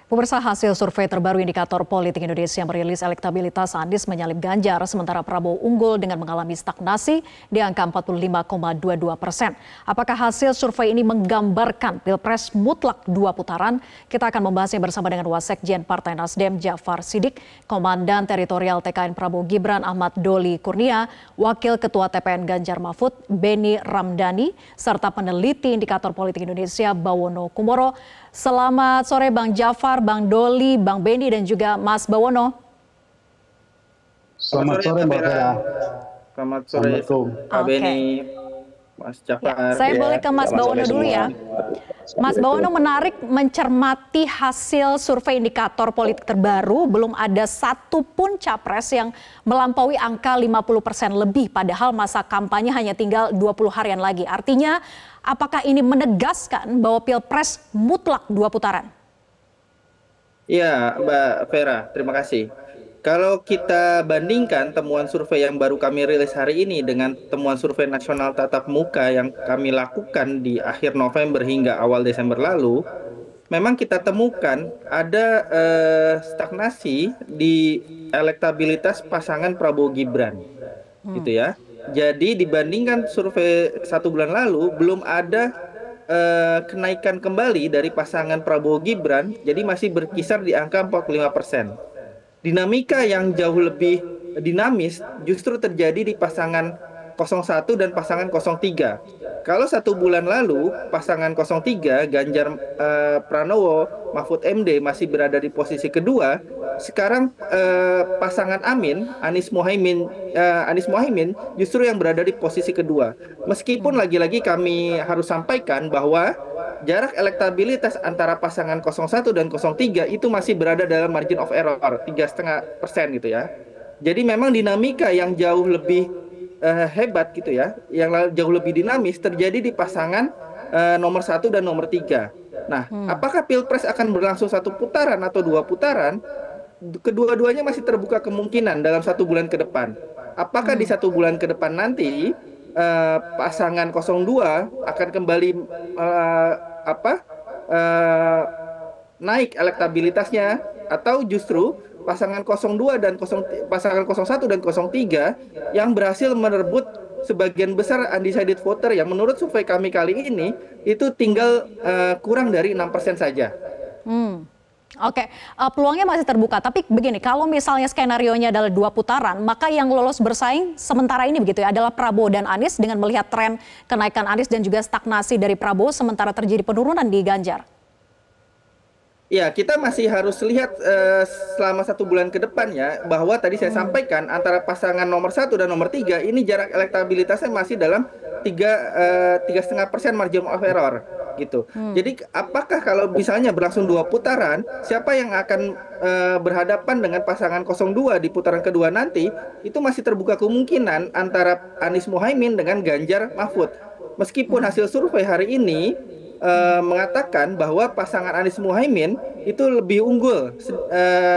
Pemirsa, hasil survei terbaru Indikator Politik Indonesia merilis elektabilitas Anies menyalip Ganjar, sementara Prabowo unggul dengan mengalami stagnasi di angka 45,22%. Apakah hasil survei ini menggambarkan Pilpres mutlak dua putaran? Kita akan membahasnya bersama dengan Wasekjen Partai Nasdem Jafar Siddiq, Komandan Teritorial TKN Prabowo Gibran Ahmad Doli Kurnia, Wakil Ketua TPN Ganjar Mahfud Beni Ramdhani, serta peneliti Indikator Politik Indonesia Bawono Kumoro. Selamat sore Bang Jafar, Bang Doli, Bang Beni, dan juga Mas Bawono. Selamat sore Mbak Vera. Selamat sore Pak Beni, Mas Jafar. Saya boleh ke Mas Bawono dulu ya. Mas Bawono, menarik mencermati hasil survei indikator politik terbaru, belum ada satupun capres yang melampaui angka 50% lebih, padahal masa kampanye hanya tinggal 20 harian lagi. Artinya, apakah ini menegaskan bahwa Pilpres mutlak dua putaran? Iya, Mbak Vera, terima kasih. Kalau kita bandingkan temuan survei yang baru kami rilis hari ini dengan temuan survei nasional tatap muka yang kami lakukan di akhir November hingga awal Desember lalu, memang kita temukan ada stagnasi di elektabilitas pasangan Prabowo Gibran, gitu ya. Jadi dibandingkan survei 1 bulan lalu, belum ada kenaikan kembali dari pasangan Prabowo Gibran, jadi masih berkisar di angka 45%. Dinamika yang jauh lebih dinamis justru terjadi di pasangan 01 dan pasangan 03. Kalau 1 bulan lalu pasangan 03 Ganjar Pranowo Mahfud MD masih berada di posisi kedua, sekarang pasangan Amin Anies Mohaimin justru yang berada di posisi kedua. Meskipun lagi-lagi kami harus sampaikan bahwa jarak elektabilitas antara pasangan 01 dan 03 itu masih berada dalam margin of error 3,5% gitu ya. Jadi memang dinamika yang jauh lebih hebat gitu ya, yang jauh lebih dinamis terjadi di pasangan nomor 1 dan nomor 3. Nah, apakah Pilpres akan berlangsung 1 putaran atau 2 putaran? Kedua-duanya masih terbuka kemungkinan dalam 1 bulan ke depan. Apakah di 1 bulan ke depan nanti pasangan 02 akan kembali naik elektabilitasnya, atau justru pasangan 02 dan pasangan 01 dan 03 yang berhasil merebut sebagian besar undecided voter yang menurut survei kami kali ini itu tinggal kurang dari 6% saja. Oke, peluangnya masih terbuka. Tapi begini, kalau misalnya skenarionya adalah 2 putaran, maka yang lolos bersaing sementara ini begitu ya adalah Prabowo dan Anies, dengan melihat tren kenaikan Anies dan juga stagnasi dari Prabowo, sementara terjadi penurunan di Ganjar. Ya, kita masih harus lihat selama 1 bulan ke depan ya, bahwa tadi saya sampaikan antara pasangan nomor 1 dan nomor 3 ini jarak elektabilitasnya masih dalam 3,5% margin of error gitu. Jadi apakah kalau misalnya berlangsung 2 putaran, siapa yang akan berhadapan dengan pasangan 02 di putaran kedua nanti, itu masih terbuka kemungkinan antara Anies Mohaimin dengan Ganjar Mahfud. Meskipun hasil survei hari ini mengatakan bahwa pasangan Anies Mohaimin itu lebih unggul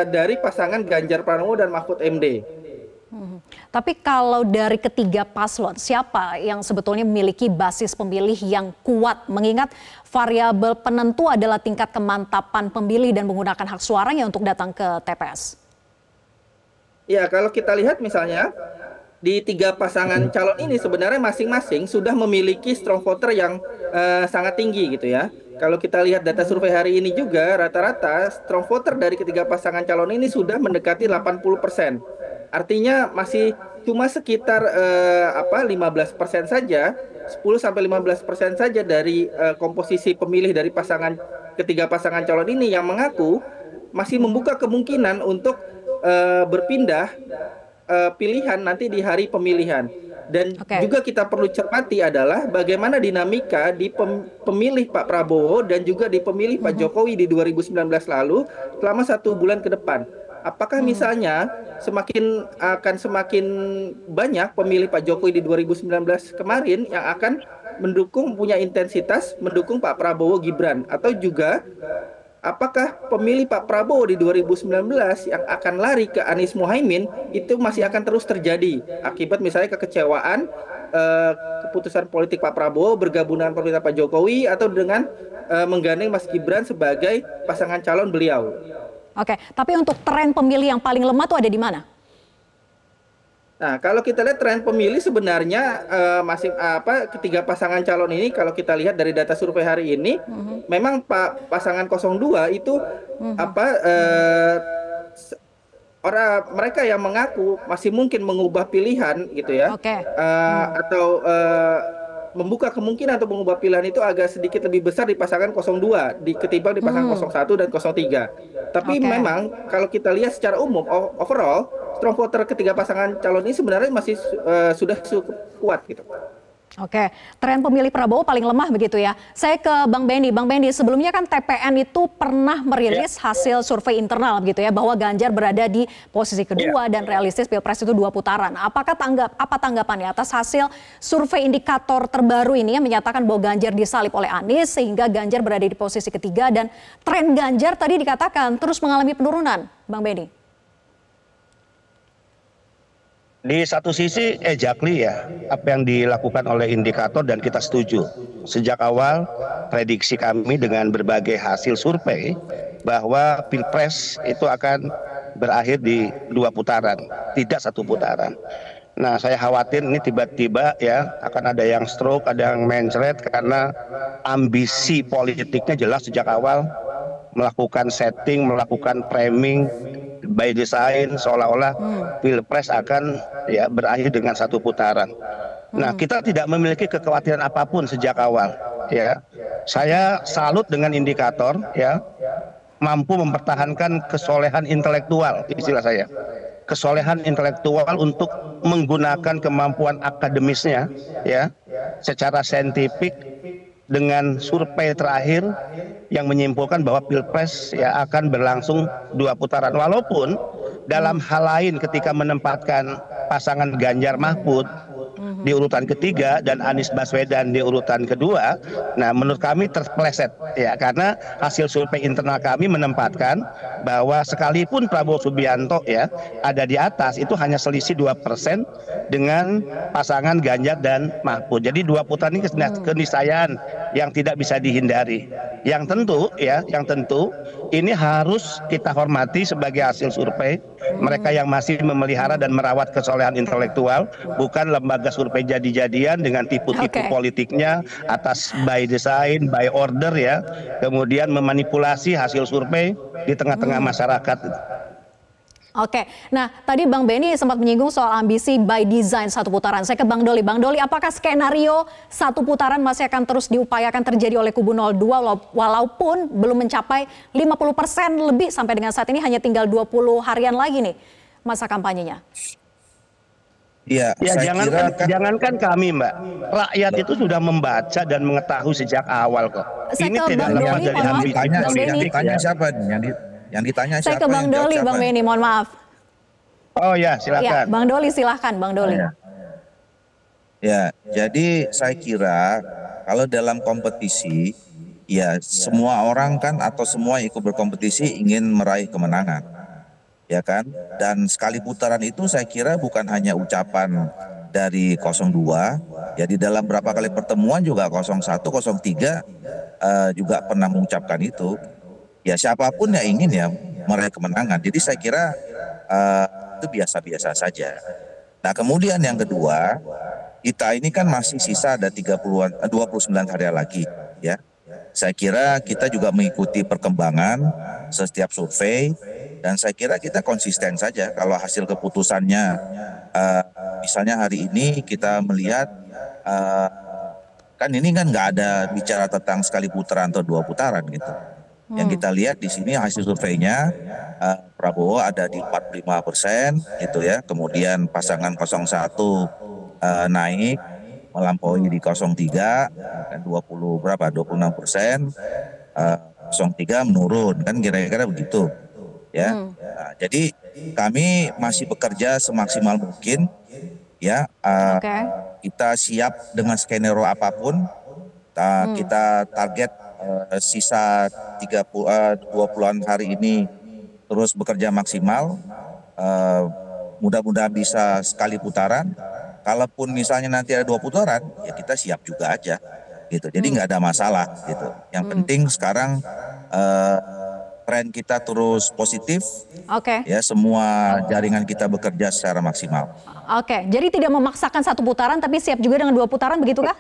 dari pasangan Ganjar Pranowo dan Mahfud MD. Tapi kalau dari ketiga paslon, siapa yang sebetulnya memiliki basis pemilih yang kuat? Mengingat variabel penentu adalah tingkat kemantapan pemilih dan menggunakan hak suaranya untuk datang ke TPS. Ya, kalau kita lihat misalnya di 3 pasangan calon ini sebenarnya masing-masing sudah memiliki strong voter yang sangat tinggi gitu ya. Kalau kita lihat data survei hari ini juga, rata-rata strong voter dari ketiga pasangan calon ini sudah mendekati 80%. Artinya masih cuma sekitar 15% saja, 10-15% saja dari komposisi pemilih dari ketiga pasangan calon ini yang mengaku masih membuka kemungkinan untuk berpindah pilihan nanti di hari pemilihan. Dan juga kita perlu cermati adalah bagaimana dinamika di pemilih Pak Prabowo dan juga di pemilih Pak Jokowi di 2019 lalu selama 1 bulan ke depan. Apakah misalnya akan semakin banyak pemilih Pak Jokowi di 2019 kemarin yang akan punya intensitas mendukung Pak Prabowo Gibran, atau juga apakah pemilih Pak Prabowo di 2019 yang akan lari ke Anies Mohaimin itu masih akan terus terjadi akibat misalnya kekecewaan eh, keputusan politik Pak Prabowo bergabung dengan pemerintah Pak Jokowi atau dengan menggandeng Mas Gibran sebagai pasangan calon beliau. Oke, tapi untuk tren pemilih yang paling lemah tuh ada di mana? Nah, kalau kita lihat tren pemilih sebenarnya masih ketiga pasangan calon ini kalau kita lihat dari data survei hari ini memang Pak pasangan 02 itu apa orang mereka yang mengaku masih mungkin mengubah pilihan gitu ya. Oke. Atau membuka kemungkinan untuk mengubah pilihan itu agak sedikit lebih besar di pasangan 02 ketimbang di pasangan 01 dan 03. Tapi Oke. memang kalau kita lihat secara umum overall strong voter ketiga pasangan calon ini sebenarnya masih sudah cukup kuat gitu. Oke, tren pemilih Prabowo paling lemah begitu ya. Saya ke Bang Benny. Bang Benny, sebelumnya kan TPN itu pernah merilis hasil survei internal begitu ya, bahwa Ganjar berada di posisi kedua dan realistis Pilpres itu 2 putaran. Apa tanggapannya atas hasil survei indikator terbaru ini yang menyatakan bahwa Ganjar disalip oleh Anies sehingga Ganjar berada di posisi ketiga dan tren Ganjar tadi dikatakan terus mengalami penurunan, Bang Benny? Di satu sisi exactly ya apa yang dilakukan oleh indikator dan kita setuju. Sejak awal prediksi kami dengan berbagai hasil survei bahwa Pilpres itu akan berakhir di 2 putaran, tidak 1 putaran. Nah, saya khawatir ini tiba-tiba ya akan ada yang stroke, ada yang mencret karena ambisi politiknya jelas sejak awal melakukan setting, melakukan framing by design seolah-olah Pilpres akan ya berakhir dengan 1 putaran. Nah, kita tidak memiliki kekhawatiran apapun sejak awal ya. Saya salut dengan indikator ya, mampu mempertahankan kesolehan intelektual, istilah saya. Kesolehan intelektual untuk menggunakan kemampuan akademisnya ya secara saintifik dengan survei terakhir yang menyimpulkan bahwa Pilpres ya akan berlangsung 2 putaran. Walaupun dalam hal lain ketika menempatkan pasangan Ganjar Mahfud di urutan ketiga dan Anies Baswedan di urutan kedua, nah menurut kami terpeleset ya karena hasil survei internal kami menempatkan bahwa sekalipun Prabowo Subianto ya ada di atas itu hanya selisih 2% dengan pasangan Ganjar dan Mahfud. Jadi 2 putaran ini keniscayaan yang tidak bisa dihindari. Yang tentu ini harus kita hormati sebagai hasil survei. Mereka yang masih memelihara dan merawat kesolehan intelektual, bukan lembaga survei jadi-jadian dengan tipu-tipu politiknya atas by design, by order ya, kemudian memanipulasi hasil survei di tengah-tengah masyarakat. Oke, nah tadi Bang Benny sempat menyinggung soal ambisi by design 1 putaran. Saya ke Bang Doli. Bang Doli, apakah skenario 1 putaran masih akan terus diupayakan terjadi oleh kubu 02 walaupun belum mencapai 50% lebih sampai dengan saat ini hanya tinggal 20 harian lagi nih masa kampanyenya? Ya, jangankan kami, Mbak. Rakyat itu sudah membaca dan mengetahui sejak awal kok. Saya ini ke tidak Bang lepas Doli, dari mohon maaf. ambisi. Yang ditanya siapa? Yang ditanya Saya siapa? ke Bang Doli, Bang Benny, mohon maaf. Oh ya, silakan. Ya, Bang Doli silahkan, Bang Doli. Ya, jadi saya kira kalau dalam kompetisi, ya semua orang kan atau semua ikut berkompetisi ingin meraih kemenangan, ya kan? Dan sekali putaran itu saya kira bukan hanya ucapan dari 02, ya di dalam berapa kali pertemuan juga 01, 03 juga pernah mengucapkan itu. Ya siapapun yang ingin ya meraih kemenangan. Jadi saya kira itu biasa-biasa saja. Nah kemudian yang kedua, kita ini kan masih sisa ada 29 hari lagi ya. Saya kira kita juga mengikuti perkembangan setiap survei dan saya kira kita konsisten saja kalau hasil keputusannya misalnya hari ini kita melihat kan ini kan nggak ada bicara tentang sekali putaran atau 2 putaran gitu. Yang kita lihat di sini hasil surveinya Prabowo ada di 45% gitu ya. Kemudian pasangan 01 naik melampaui di 03 dan 26%, 03 menurun kan kira-kira begitu ya. Nah, jadi kami masih bekerja semaksimal mungkin ya. Kita siap dengan skenario apapun. Kita target sisa 20-an hari ini terus bekerja maksimal. Mudah-mudahan bisa sekali putaran. Kalaupun misalnya nanti ada 2 putaran, ya kita siap juga aja, gitu. Jadi nggak ada masalah, gitu. Yang penting sekarang tren kita terus positif. Oke. Ya, semua jaringan kita bekerja secara maksimal. Oke, jadi tidak memaksakan 1 putaran, tapi siap juga dengan 2 putaran, begitukah?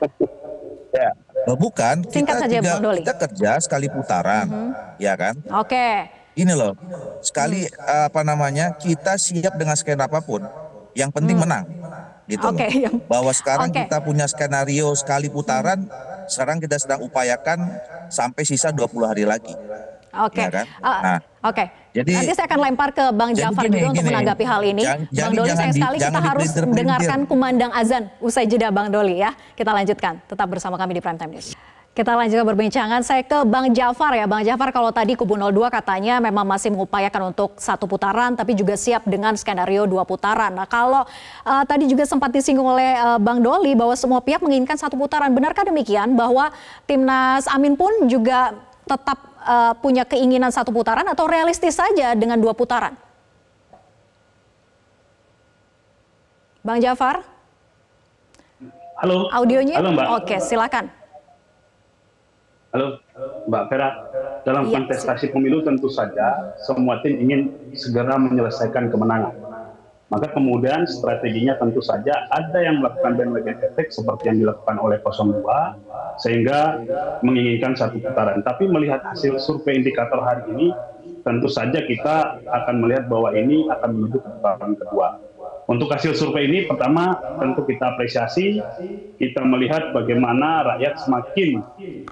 Ya. Bukan, Singkat saja, Bang Doli. kita kerja sekali putaran, ya kan? Oke. Ini loh, sekali kita siap dengan skenario apapun, yang penting menang, gitu loh. Bahwa sekarang kita punya skenario sekali putaran, sekarang kita sedang upayakan sampai sisa 20 hari lagi. Oke. Ya kan? Jadi nanti saya akan lempar ke Bang Jafar juga untuk menanggapi hal ini. Bang Doli, sayang sekali kita harus mendengarkan kumandang azan usai jeda, Bang Doli ya. Kita lanjutkan, tetap bersama kami di Prime Time News. Kita lanjutkan perbincangan, saya ke Bang Jafar ya. Bang Jafar, kalau tadi kubu 02 katanya memang masih mengupayakan untuk 1 putaran, tapi juga siap dengan skenario 2 putaran. Nah, kalau tadi juga sempat disinggung oleh Bang Doli bahwa semua pihak menginginkan 1 putaran. Benarkah demikian bahwa Timnas Amin pun juga tetap punya keinginan 1 putaran atau realistis saja dengan 2 putaran? Bang Jafar? Halo. Audionya? Halo, Mbak. Oke, silakan. Halo, Mbak Vera. Dalam kontestasi pemilu tentu saja semua tim ingin segera menyelesaikan kemenangan. Maka kemudian strateginya tentu saja ada yang melakukan bandwagon effect seperti yang dilakukan oleh 02 sehingga menginginkan 1 putaran. Tapi melihat hasil survei indikator hari ini, tentu saja kita akan melihat bahwa ini akan menuju ke putaran kedua. Untuk hasil survei ini, pertama tentu kita apresiasi, kita melihat bagaimana rakyat semakin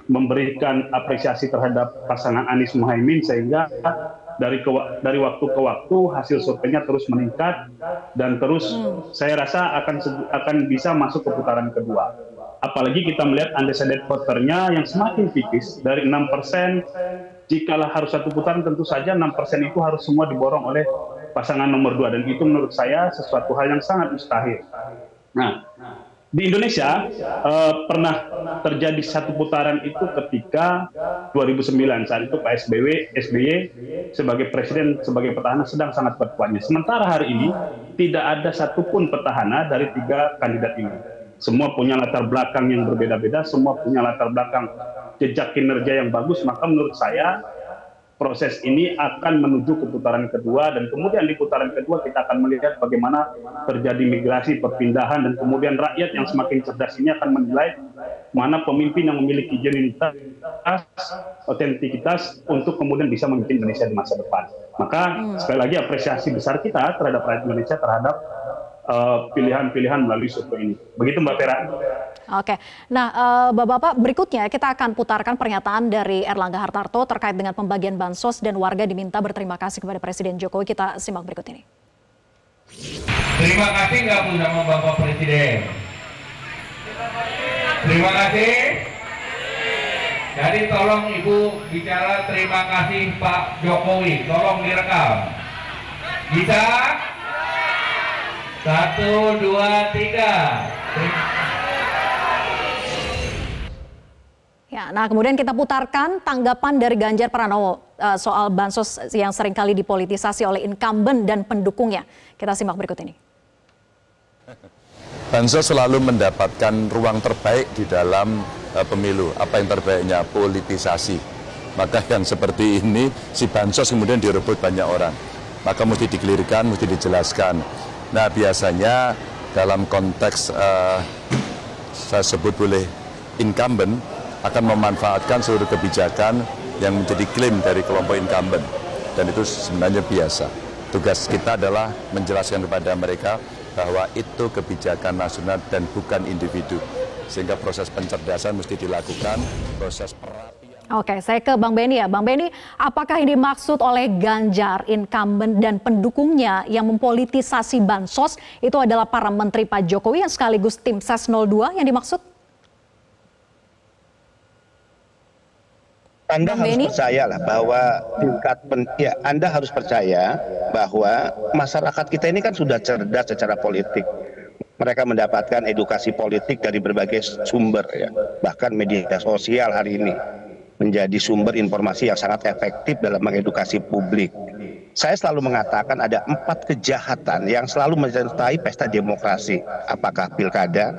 memberikan apresiasi terhadap pasangan Anies Muhaimin sehingga dari waktu ke waktu hasil surveinya terus meningkat dan terus saya rasa akan bisa masuk ke putaran kedua. Apalagi kita melihat undecided voternya yang semakin tipis dari 6%, jikalau harus 1 putaran tentu saja 6% itu harus semua diborong oleh pasangan nomor 2 dan itu menurut saya sesuatu hal yang sangat mustahil. Nah, di Indonesia pernah terjadi 1 putaran itu ketika 2009 saat itu Pak SBY sebagai presiden, sebagai petahana sedang sangat berkuatnya. Sementara hari ini tidak ada satupun petahana dari 3 kandidat ini. Semua punya latar belakang yang berbeda-beda, semua punya latar belakang jejak kinerja yang bagus, maka menurut saya proses ini akan menuju ke putaran kedua dan kemudian di putaran kedua kita akan melihat bagaimana terjadi migrasi, perpindahan dan kemudian rakyat yang semakin cerdas ini akan menilai mana pemimpin yang memiliki genuinitas, otentikitas untuk kemudian bisa memimpin Indonesia di masa depan. Maka sekali lagi apresiasi besar kita terhadap rakyat Indonesia terhadap pilihan-pilihan melalui survei ini. Begitu Mbak Vera. Oke, nah Bapak-Bapak berikutnya kita akan putarkan pernyataan dari Erlangga Hartarto terkait dengan pembagian bansos dan warga diminta berterima kasih kepada Presiden Jokowi. Kita simak berikut ini. Terima kasih nggak Bu sama Bapak Presiden? Terima kasih. Jadi tolong Ibu bicara terima kasih Pak Jokowi, tolong direkam. Bisa? 1, 2, 3. Ya, nah kemudian kita putarkan tanggapan dari Ganjar Pranowo soal bansos yang seringkali dipolitisasi oleh incumbent dan pendukungnya. Kita simak berikut ini. Bansos selalu mendapatkan ruang terbaik di dalam pemilu. Apa yang terbaiknya? Politisasi. Maka yang seperti ini, si bansos kemudian direbut banyak orang. Maka mesti dikelirkan, mesti dijelaskan. Nah biasanya dalam konteks saya sebut boleh incumbent, akan memanfaatkan seluruh kebijakan yang menjadi klaim dari kelompok incumbent. Dan itu sebenarnya biasa. Tugas kita adalah menjelaskan kepada mereka bahwa itu kebijakan nasional dan bukan individu. Sehingga proses pencerdasan mesti dilakukan, proses perapian. Oke, saya ke Bang Benny ya. Bang Benny, apakah yang dimaksud oleh Ganjar, incumbent dan pendukungnya yang mempolitisasi bansos itu adalah para menteri Pak Jokowi yang sekaligus tim Ses 02 yang dimaksud? Anda harus percayalah bahwa Anda harus percaya bahwa masyarakat kita ini kan sudah cerdas secara politik. Mereka mendapatkan edukasi politik dari berbagai sumber ya, bahkan media sosial hari ini. menjadi sumber informasi yang sangat efektif dalam mengedukasi publik. Saya selalu mengatakan ada 4 kejahatan yang selalu menyertai pesta demokrasi. Apakah pilkada,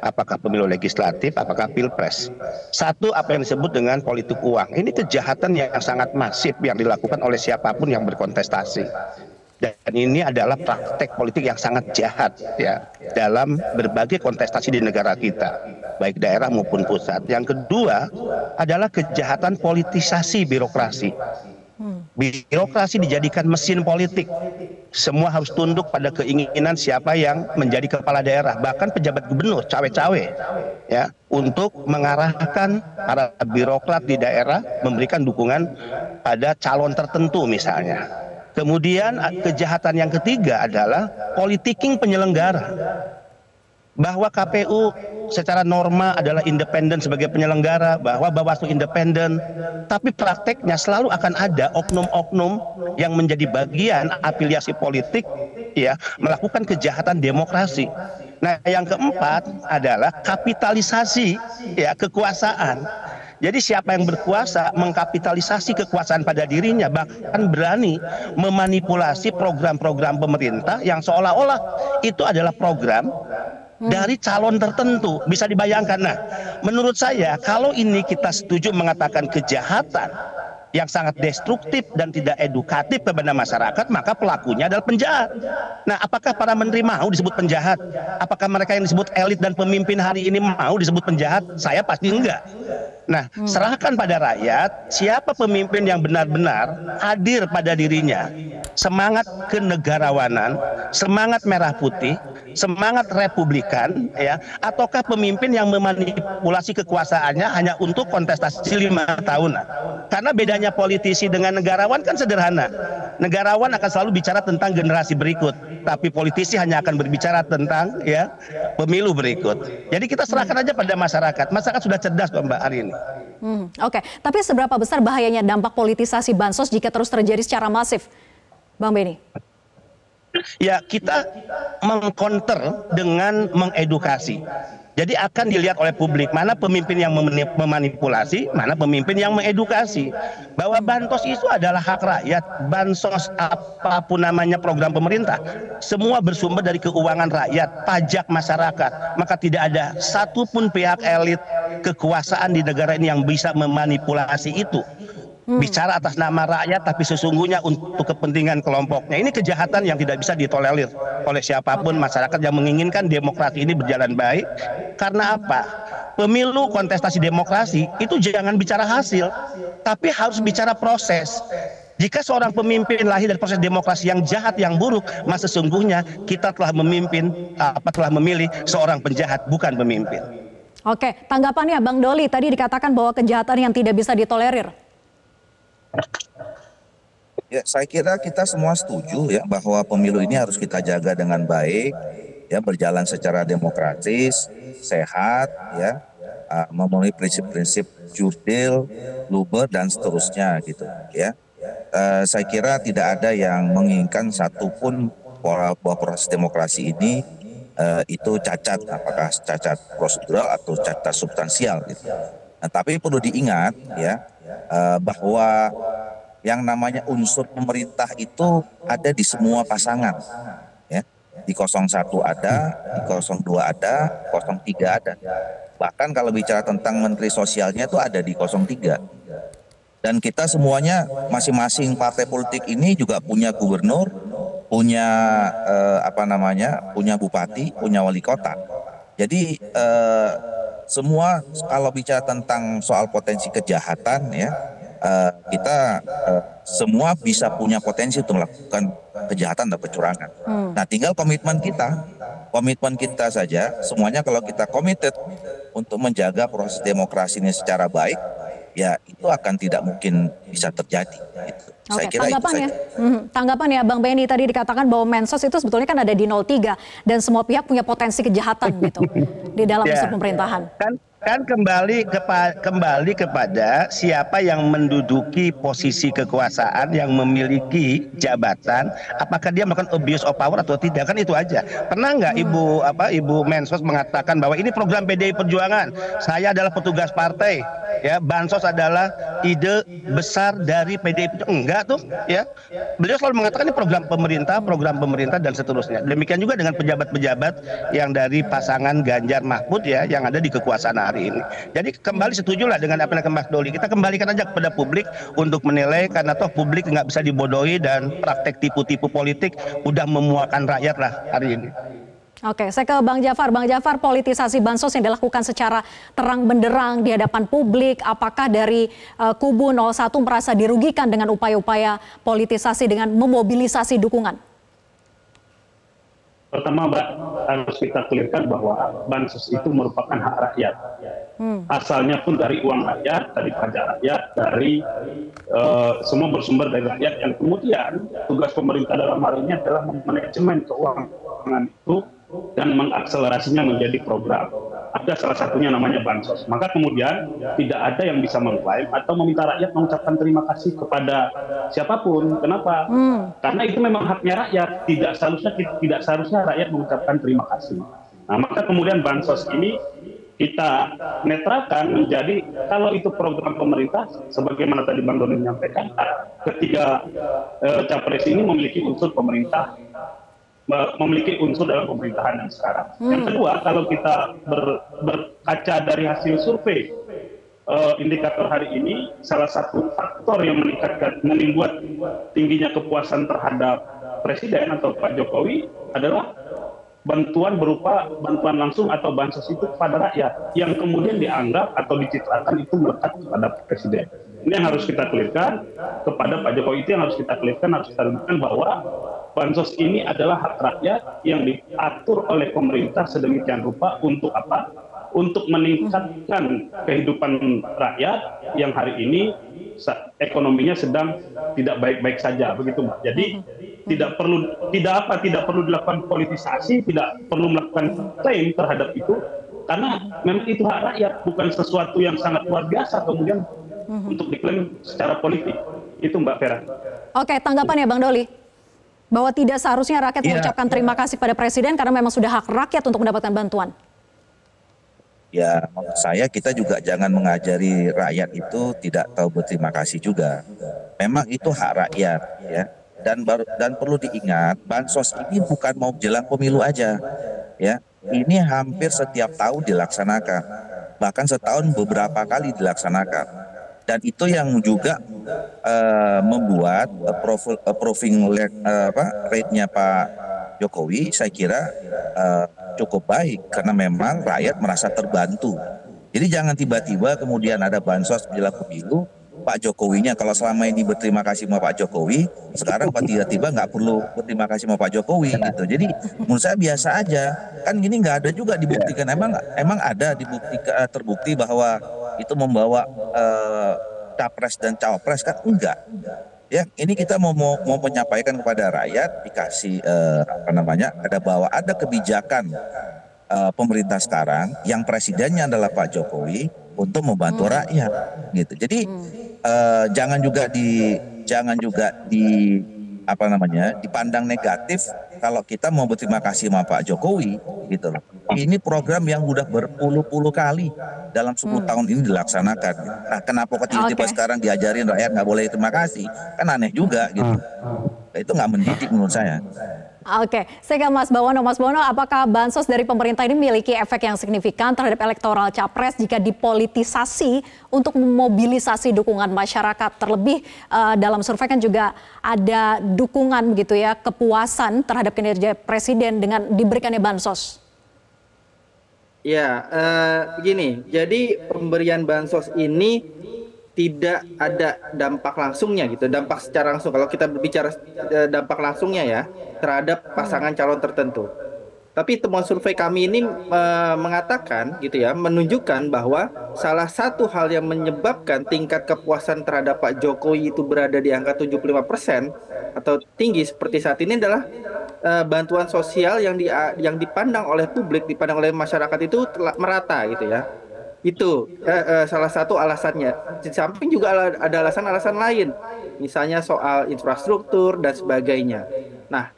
apakah pemilu legislatif, apakah pilpres. Satu, apa yang disebut dengan politik uang. Ini kejahatan yang sangat masif yang dilakukan oleh siapapun yang berkontestasi. Dan ini adalah praktek politik yang sangat jahat ya dalam berbagai kontestasi di negara kita, baik daerah maupun pusat. Yang kedua adalah kejahatan politisasi birokrasi. Birokrasi dijadikan mesin politik. Semua harus tunduk pada keinginan siapa yang menjadi kepala daerah, bahkan pejabat gubernur cawe-cawe ya, untuk mengarahkan para birokrat di daerah memberikan dukungan pada calon tertentu misalnya. Kemudian kejahatan yang ketiga adalah politiking penyelenggara. Bahwa KPU secara norma adalah independen sebagai penyelenggara, bahwa Bawaslu independen, tapi prakteknya selalu akan ada oknum-oknum yang menjadi bagian afiliasi politik ya, melakukan kejahatan demokrasi. Nah, yang keempat adalah kapitalisasi ya kekuasaan. Jadi siapa yang berkuasa mengkapitalisasi kekuasaan pada dirinya, bahkan berani memanipulasi program-program pemerintah yang seolah-olah itu adalah program dari calon tertentu. Bisa dibayangkan. Nah, menurut saya kalau ini kita setuju mengatakan kejahatan yang sangat destruktif dan tidak edukatif kepada masyarakat, maka pelakunya adalah penjahat. Nah, apakah para menteri mau disebut penjahat? Apakah mereka yang disebut elit dan pemimpin hari ini mau disebut penjahat? Saya pasti enggak. Nah, serahkan pada rakyat siapa pemimpin yang benar-benar hadir pada dirinya semangat kenegarawanan, semangat merah putih, semangat republikan ya, ataukah pemimpin yang memanipulasi kekuasaannya hanya untuk kontestasi 5 tahunan. Karena bedanya politisi dengan negarawan kan sederhana. Negarawan akan selalu bicara tentang generasi berikut, tapi politisi hanya akan berbicara tentang ya pemilu berikut. Jadi kita serahkan aja pada masyarakat. Masyarakat sudah cerdas kok Mbak hari ini. Oke. Tapi seberapa besar bahayanya dampak politisasi bansos jika terus terjadi secara masif, Bang Benny? Ya, kita mengcounter dengan mengedukasi. Jadi akan dilihat oleh publik mana pemimpin yang memanipulasi, mana pemimpin yang mengedukasi. Bahwa bansos itu adalah hak rakyat, bansos apapun namanya program pemerintah, semua bersumber dari keuangan rakyat, pajak masyarakat. Maka tidak ada satupun pihak elit kekuasaan di negara ini yang bisa memanipulasi itu. Bicara atas nama rakyat tapi sesungguhnya untuk kepentingan kelompoknya. Ini kejahatan yang tidak bisa ditolerir oleh siapapun. Masyarakat yang menginginkan demokrasi ini berjalan baik. Karena apa? Pemilu kontestasi demokrasi itu jangan bicara hasil, tapi harus bicara proses. Jika seorang pemimpin lahir dari proses demokrasi yang jahat, yang buruk, maka sesungguhnya kita telah memilih seorang penjahat, bukan pemimpin. Oke, tanggapannya Bang Doli, tadi dikatakan bahwa kejahatan yang tidak bisa ditolerir. Ya, saya kira kita semua setuju ya bahwa pemilu ini harus kita jaga dengan baik, ya berjalan secara demokratis, sehat, ya memenuhi prinsip-prinsip jurdil, luber dan seterusnya gitu, ya. Saya kira tidak ada yang menginginkan satupun bahwa proses demokrasi ini itu cacat, apakah cacat prosedural atau cacat substansial gitu. Nah, tapi perlu diingat ya bahwa yang namanya unsur pemerintah itu ada di semua pasangan ya. Di 01 ada, di 02 ada, 03 ada. Bahkan kalau bicara tentang menteri sosialnya itu ada di 03. Dan kita semuanya masing-masing partai politik ini juga punya gubernur, punya punya bupati, punya wali kota. Jadi semua kalau bicara tentang soal potensi kejahatan ya, kita semua bisa punya potensi untuk melakukan kejahatan dan kecurangan. Nah, tinggal komitmen kita saja. Semuanya kalau kita komited untuk menjaga proses demokrasi ini secara baik, ya itu akan tidak mungkin bisa terjadi. Gitu. Oke, saya kira tanggapannya, tanggapannya Bang Benny tadi dikatakan bahwa Mensos itu sebetulnya kan ada di 03 dan semua pihak punya potensi kejahatan gitu di dalam unsur pemerintahan. Kan kembali kepada siapa yang menduduki posisi kekuasaan, yang memiliki jabatan, apakah dia melakukan abuse of power atau tidak, kan itu aja. Pernah nggak Ibu Mensos mengatakan bahwa ini program PDI Perjuangan, saya adalah petugas partai, ya bansos adalah ide besar dari PDIP. Enggak tuh, ya. Beliau selalu mengatakan ini program pemerintah dan seterusnya. Demikian juga dengan pejabat-pejabat yang dari pasangan Ganjar Mahfud ya, yang ada di kekuasaan hari ini. Jadi kembali setujulah dengan apa yang Mas Doli. Kita kembalikan aja kepada publik untuk menilai, karena toh publik nggak bisa dibodohi dan praktek tipu-tipu politik udah memuakan rakyat lah hari ini. Oke, saya ke Bang Jafar. Bang Jafar, politisasi bansos yang dilakukan secara terang benderang di hadapan publik, apakah dari kubu 01 merasa dirugikan dengan upaya-upaya politisasi dengan memobilisasi dukungan? Pertama, Mbak, harus kita clearkan bahwa bansos itu merupakan hak rakyat. Asalnya pun dari uang rakyat, dari pajak rakyat, dari semua bersumber dari rakyat, yang kemudian tugas pemerintah dalam hal ini adalah manajemen keuangan itu dan mengakselerasinya menjadi program. Ada salah satunya namanya bansos. Maka kemudian tidak ada yang bisa mengklaim atau meminta rakyat mengucapkan terima kasih kepada siapapun. Kenapa? Karena itu memang haknya rakyat. Tidak seharusnya rakyat mengucapkan terima kasih. Nah, maka kemudian bansos ini kita netralkan menjadi, kalau itu program pemerintah, sebagaimana tadi Bang Doni menyampaikan, ketiga capres ini memiliki unsur pemerintah, memiliki unsur dalam pemerintahan yang sekarang. Yang kedua, kalau kita berkaca dari hasil survei indikator hari ini, salah satu faktor yang membuat tingginya kepuasan terhadap Presiden atau Pak Jokowi adalah bantuan berupa bantuan langsung atau bansos itu kepada rakyat, yang kemudian dianggap atau dicitrakan itu melekat kepada Presiden. Ini yang harus kita clearkan kepada Pak Jokowi, itu yang harus kita clearkan, harus kita tunjukkan bahwa bansos ini adalah hak rakyat yang diatur oleh pemerintah sedemikian rupa untuk apa? Untuk meningkatkan kehidupan rakyat yang hari ini ekonominya sedang tidak baik-baik saja, begitu Mbak. Jadi tidak perlu dilakukan politisasi, tidak perlu melakukan klaim terhadap itu, karena memang itu hak rakyat, bukan sesuatu yang sangat luar biasa kemudian untuk diklaim secara politik. Itu Mbak Vera. Oke, tanggapan ya Bang Doli, bahwa tidak seharusnya rakyat mengucapkan terima kasih pada Presiden karena memang sudah hak rakyat untuk mendapatkan bantuan. Ya, menurut saya kita juga jangan mengajari rakyat itu tidak tahu berterima kasih juga. Memang itu hak rakyat, ya. Dan perlu diingat, bansos ini bukan mau jelang pemilu aja, ya. Ini hampir setiap tahun dilaksanakan, bahkan setahun beberapa kali dilaksanakan. Dan itu yang juga membuat rate-nya Pak Jokowi saya kira cukup baik, karena memang rakyat merasa terbantu. Jadi jangan tiba-tiba kemudian ada bansos menjelang pemilu, Pak Jokowinya kalau selama ini berterima kasih sama Pak Jokowi, sekarang tiba-tiba nggak perlu berterima kasih sama Pak Jokowi gitu. Jadi menurut saya biasa aja, kan gini nggak ada juga dibuktikan. Emang ada terbukti bahwa itu membawa capres dan cawapres, kan enggak. Ya, ini kita mau menyampaikan kepada rakyat, dikasih ada kebijakan pemerintah sekarang yang presidennya adalah Pak Jokowi untuk membantu rakyat gitu. Jadi jangan juga dipandang negatif kalau kita mau berterima kasih sama Pak Jokowi gitu loh. Ini program yang udah berpuluh-puluh kali dalam 10 tahun ini dilaksanakan. Nah, kenapa tiba-tiba sekarang diajarin rakyat nggak boleh terima kasih? Kan aneh juga gitu. Itu nggak mendidik menurut saya. Oke, saya ke Mas Bawono. Mas Bawono, apakah bansos dari pemerintah ini memiliki efek yang signifikan terhadap elektoral capres jika dipolitisasi untuk memobilisasi dukungan masyarakat? Terlebih dalam survei kan juga ada dukungan begitu ya, kepuasan terhadap kinerja Presiden dengan diberikannya bansos. Ya, begini. Jadi pemberian bansos ini tidak ada dampak langsungnya gitu, dampak secara langsung. Kalau kita berbicara dampak langsungnya ya, terhadap pasangan calon tertentu. Tapi temuan survei kami ini mengatakan gitu ya, menunjukkan bahwa salah satu hal yang menyebabkan tingkat kepuasan terhadap Pak Jokowi itu berada di angka 75% atau tinggi seperti saat ini adalah bantuan sosial yang dipandang oleh publik, dipandang oleh masyarakat itu merata gitu ya. Itu salah satu alasannya. Di samping juga ada alasan-alasan lain, misalnya soal infrastruktur dan sebagainya. Nah,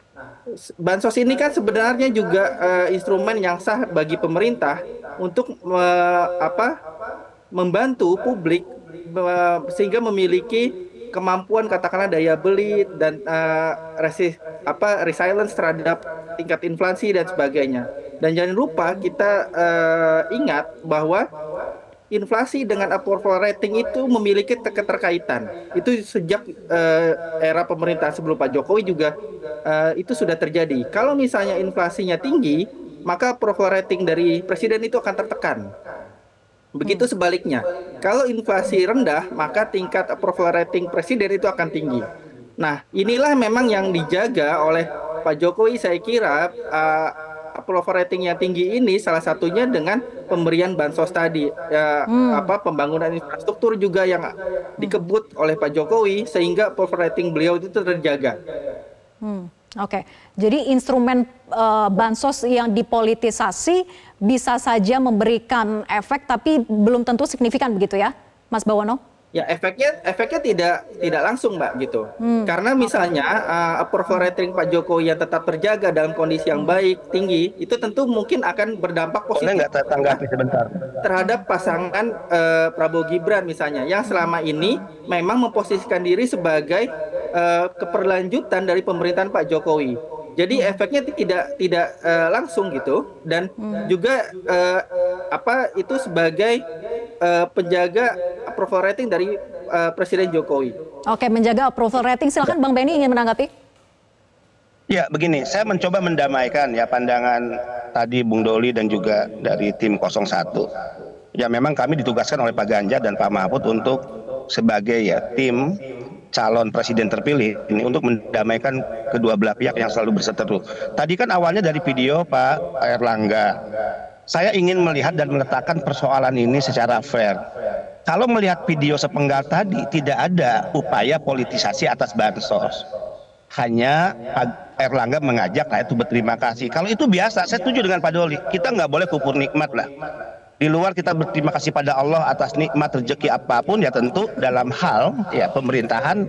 bansos ini kan sebenarnya juga instrumen yang sah bagi pemerintah untuk membantu publik sehingga memiliki kemampuan katakanlah daya beli dan resilience terhadap tingkat inflasi dan sebagainya. Dan jangan lupa kita ingat bahwa inflasi dengan approval rating itu memiliki keterkaitan. Itu sejak era pemerintahan sebelum Pak Jokowi juga itu sudah terjadi. Kalau misalnya inflasinya tinggi, maka approval rating dari presiden itu akan tertekan. Begitu sebaliknya, kalau inflasi rendah, maka tingkat approval rating presiden itu akan tinggi. Nah, inilah memang yang dijaga oleh Pak Jokowi. Saya kira approval rating yang tinggi ini salah satunya dengan pemberian bansos tadi, pembangunan infrastruktur juga yang dikebut oleh Pak Jokowi sehingga approval rating beliau itu terjaga. Oke, jadi instrumen bansos yang dipolitisasi bisa saja memberikan efek, tapi belum tentu signifikan begitu ya, Mas Bawono? Ya, efeknya tidak langsung, Mbak, gitu. Karena misalnya approval rating Pak Jokowi yang tetap terjaga dalam kondisi yang baik, tinggi, itu tentu mungkin akan berdampak positif terhadap pasangan Prabowo Gibran misalnya, yang selama ini memang memposisikan diri sebagai keberlanjutan dari pemerintahan Pak Jokowi. Jadi efeknya tidak langsung gitu, dan juga itu sebagai penjaga approval rating dari Presiden Jokowi. Oke, menjaga approval rating. Silakan Bang Benny ingin menanggapi. Ya, begini, saya mencoba mendamaikan ya pandangan tadi Bung Doli dan juga dari tim 01. Ya, memang kami ditugaskan oleh Pak Ganjar dan Pak Mahfud untuk sebagai tim calon presiden terpilih ini untuk mendamaikan kedua belah pihak yang selalu berseteru. Tadi kan awalnya dari video Pak Erlangga. Saya ingin melihat dan meletakkan persoalan ini secara fair. Kalau melihat video sepenggal tadi, tidak ada upaya politisasi atas bansos. Hanya Pak Erlangga mengajak rakyat itu berterima kasih. Kalau itu biasa, saya setuju dengan Pak Doli. Kita nggak boleh kufur nikmat lah. Di luar kita berterima kasih pada Allah atas nikmat rezeki apapun, ya tentu dalam hal ya pemerintahan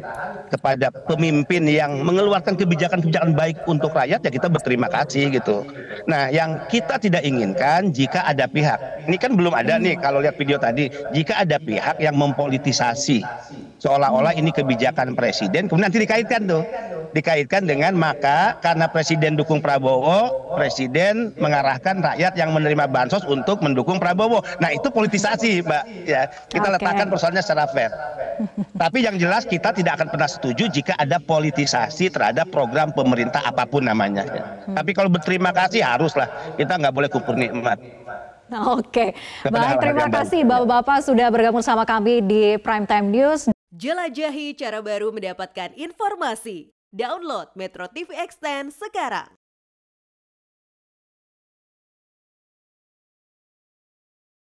kepada pemimpin yang mengeluarkan kebijakan-kebijakan baik untuk rakyat, ya kita berterima kasih gitu. Nah, yang kita tidak inginkan jika ada pihak, ini kan belum ada nih kalau lihat video tadi, jika ada pihak yang mempolitisasi seolah-olah ini kebijakan presiden, kemudian nanti dikaitkan dengan maka karena presiden dukung Prabowo, presiden mengarahkan rakyat yang menerima bansos untuk mendukung Prabowo. Nah, itu politisasi, Mbak. Ya, kita letakkan persoalannya secara fair. Tapi yang jelas kita tidak akan pernah setuju jika ada politisasi terhadap program pemerintah apapun namanya. Ya. Tapi kalau berterima kasih haruslah, kita nggak boleh kufur nikmat. Oke, baik, terima kasih Bapak-Bapak sudah bergabung sama kami di Prime Time News. Jelajahi cara baru mendapatkan informasi. Download Metro TV Extend sekarang.